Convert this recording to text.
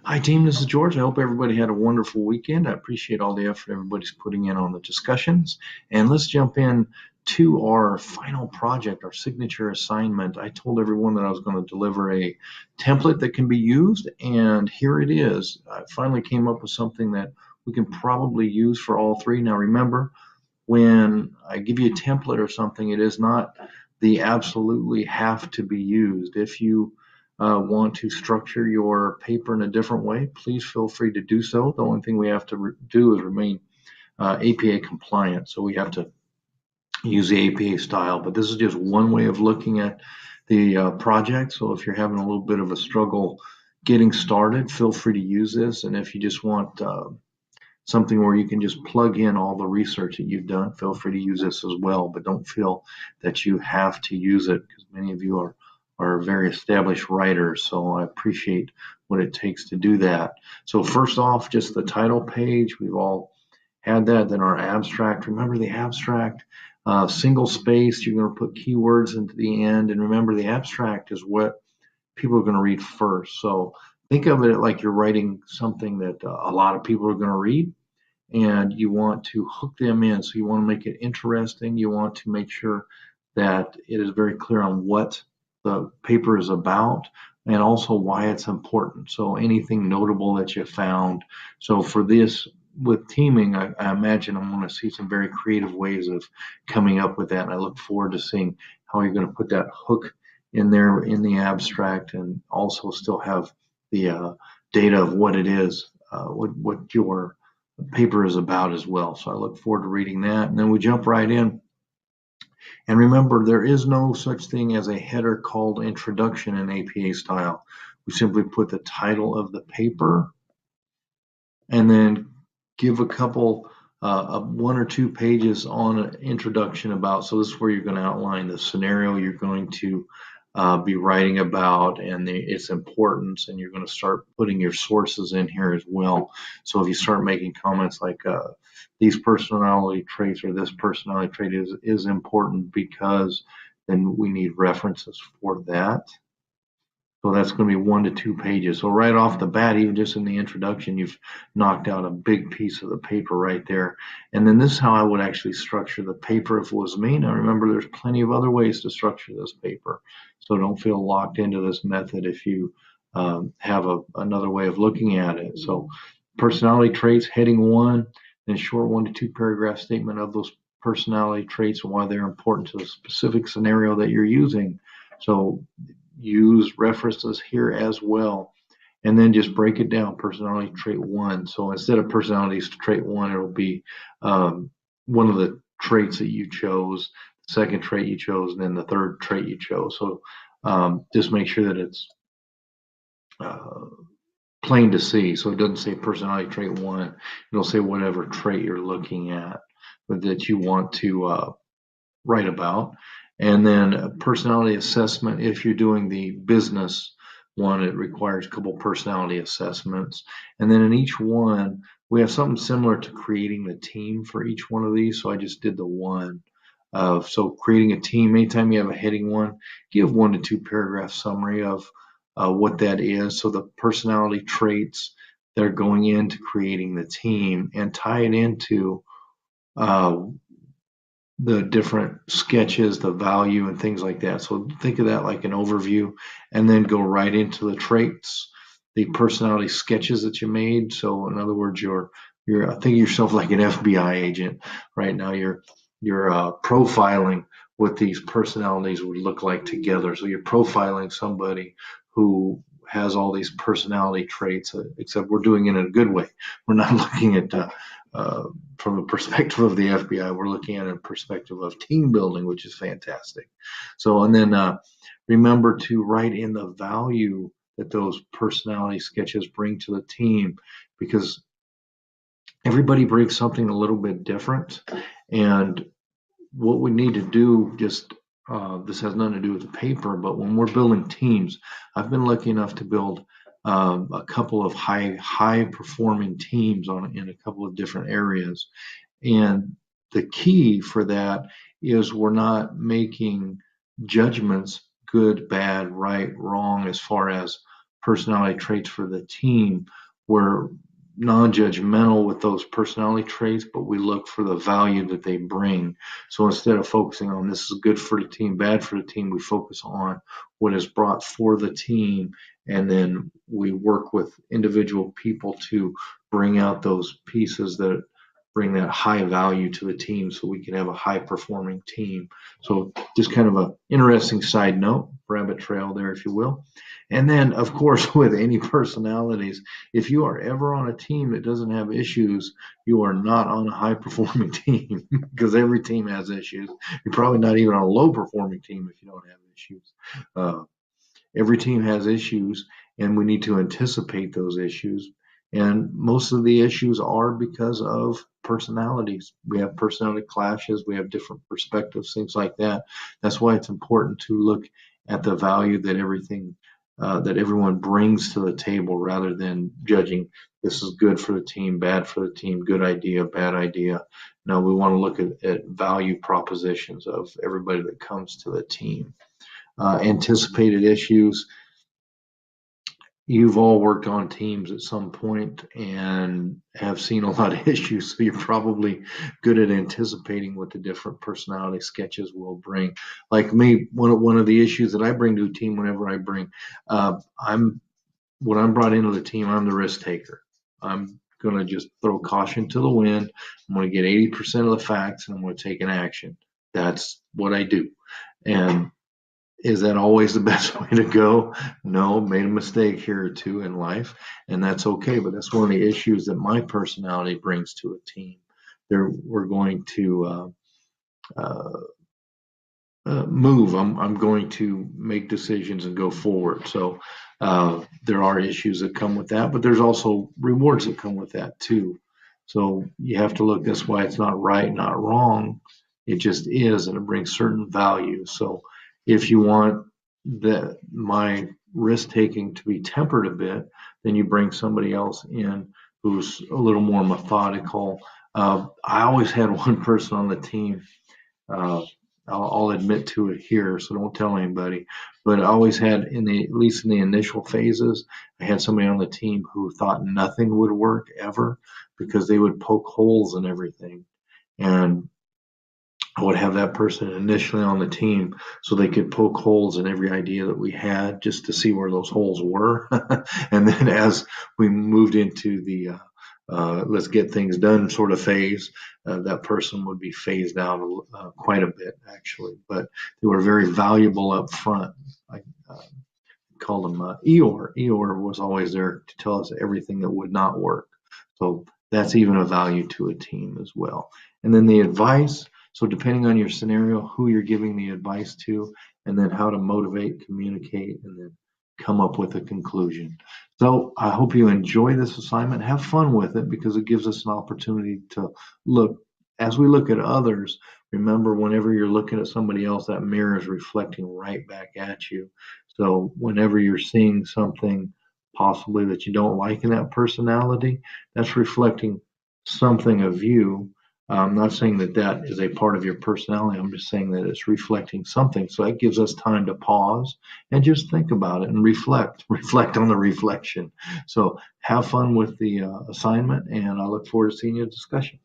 Hi, team. This is George. I hope everybody had a wonderful weekend. I appreciate all the effort everybody's putting in on the discussions. And let's jump in to our final project, our signature assignment. I told everyone that I was going to deliver a template that can be used, and here it is. I finally came up with something that we can probably use for all three. Now, remember, when I give you a template or something, it is not the absolutely have to be used. If you want to structure your paper in a different way, please feel free to do so. The only thing we have to do is remain APA compliant. So we have to use the APA style, but this is just one way of looking at the project. So if you're having a little bit of a struggle getting started, feel free to use this. And if you just want something where you can just plug in all the research that you've done, feel free to use this as well, but don't feel that you have to use it because many of you are very established writers. So I appreciate what it takes to do that. So first off, just the title page, we've all had that. Then our abstract, remember the abstract, single space, you're going to put keywords into the end. And remember the abstract is what people are going to read first. So think of it like you're writing something that a lot of people are going to read, and you want to hook them in. So you want to make it interesting. You want to make sure that it is very clear on what the paper is about and also why it's important. So anything notable that you found. So for this, with teaming, I imagine I'm going to see some very creative ways of coming up with that. And I look forward to seeing how you're going to put that hook in there in the abstract and also still have the data of what it is, what your paper is about as well. So I look forward to reading that. And then we jump right in. And remember, there is no such thing as a header called introduction in APA style. We simply put the title of the paper and then give a couple, one or two pages on an introduction about. So this is where you're going to outline the scenario you're going to be writing about and its importance, and you're going to start putting your sources in here as well. So if you start making comments like these personality traits or this personality trait is important because, then we need references for that. So that's going to be 1 to 2 pages. So right off the bat, even just in the introduction, you've knocked out a big piece of the paper right there. And then this is how I would actually structure the paper if it was me. Now remember, there's plenty of other ways to structure this paper. So don't feel locked into this method if you have another way of looking at it. So personality traits, heading 1, then short 1 to 2 paragraph statement of those personality traits and why they're important to the specific scenario that you're using. So use references here as well, and then just break it down. Personality trait 1. So instead of personality trait 1, it'll be one of the traits that you chose, the second trait you chose, and then the third trait you chose. So just make sure that it's uh, plain to see. So it doesn't say personality trait 1. It'll say whatever trait you're looking at, but that you want to write about. And then a personality assessment, if you're doing the business one, it requires a couple personality assessments. And then in each one, we have something similar to creating the team for each one of these. So I just did the one. So creating a team, anytime you have a heading 1, give 1 to 2 paragraph summary of what that is. So the personality traits that are going into creating the team, and tie it into uh, the different sketches, the value, and things like that. So think of that like an overview, and then go right into the traits, the personality sketches that you made. So in other words, you're think of yourself like an FBI agent right now. You're profiling what these personalities would look like together. So you're profiling somebody who has all these personality traits, except we're doing it in a good way. We're not looking at uh, from the perspective of the FBI, we're looking at a perspective of team building, which is fantastic. So, and then remember to write in the value that those personality sketches bring to the team, because everybody brings something a little bit different. And what we need to do, just this has nothing to do with the paper, but when we're building teams, I've been lucky enough to build a couple of high performing teams in a couple of different areas. And the key for that is we're not making judgments, good, bad, right, wrong, as far as personality traits for the team. We're non-judgmental with those personality traits, but we look for the value that they bring. So instead of focusing on this is good for the team, bad for the team, we focus on what is brought for the team, and then we work with individual people to bring out those pieces that bring that high value to the team so we can have a high performing team. So just kind of a interesting side note, rabbit trail there, if you will. And then, of course, with any personalities, if you are ever on a team that doesn't have issues, you are not on a high performing team because every team has issues. You're probably not even on a low performing team if you don't have issues. Uh, every team has issues, and we need to anticipate those issues. And most of the issues are because of personalities. We have personality clashes, we have different perspectives, things like that. That's why it's important to look at the value that that everyone brings to the table rather than judging this is good for the team, bad for the team, good idea, bad idea. No, we want to look at value propositions of everybody that comes to the team. Anticipated issues. You've all worked on teams at some point and have seen a lot of issues, so you're probably good at anticipating what the different personality sketches will bring. Like me, one of the issues that I bring to a team whenever I bring, I'm when I'm brought into the team, I'm the risk taker. I'm going to just throw caution to the wind. I'm going to get 80% of the facts and I'm going to take an action. That's what I do. And is that always the best way to go? No, made a mistake here or two in life, and that's okay. But that's one of the issues that my personality brings to a team. We're going to move. I'm going to make decisions and go forward. So there are issues that come with that, but there's also rewards that come with that too. So you have to look. That's why it's not right, not wrong. It just is, and it brings certain value. So if you want my risk taking to be tempered a bit, then you bring somebody else in who's a little more methodical. I always had one person on the team. Uh, I'll admit to it here, so don't tell anybody. But I always had, at least in the initial phases, I had somebody on the team who thought nothing would work ever because they would poke holes in everything. And I would have that person initially on the team so they could poke holes in every idea that we had just to see where those holes were. And then as we moved into the let's get things done sort of phase, that person would be phased out quite a bit, actually. But they were very valuable up front. I called them Eeyore. Eeyore was always there to tell us everything that would not work. So that's even a value to a team as well. And then the advice. So depending on your scenario, who you're giving the advice to, and then how to motivate, communicate, and then come up with a conclusion. So I hope you enjoy this assignment. Have fun with it because it gives us an opportunity to look. As we look at others, remember whenever you're looking at somebody else, that mirror is reflecting right back at you. So whenever you're seeing something possibly that you don't like in that personality, that's reflecting something of you. I'm not saying that that is a part of your personality. I'm just saying that it's reflecting something. So that gives us time to pause and just think about it and reflect on the reflection. So have fun with the assignment, and I look forward to seeing you in discussion.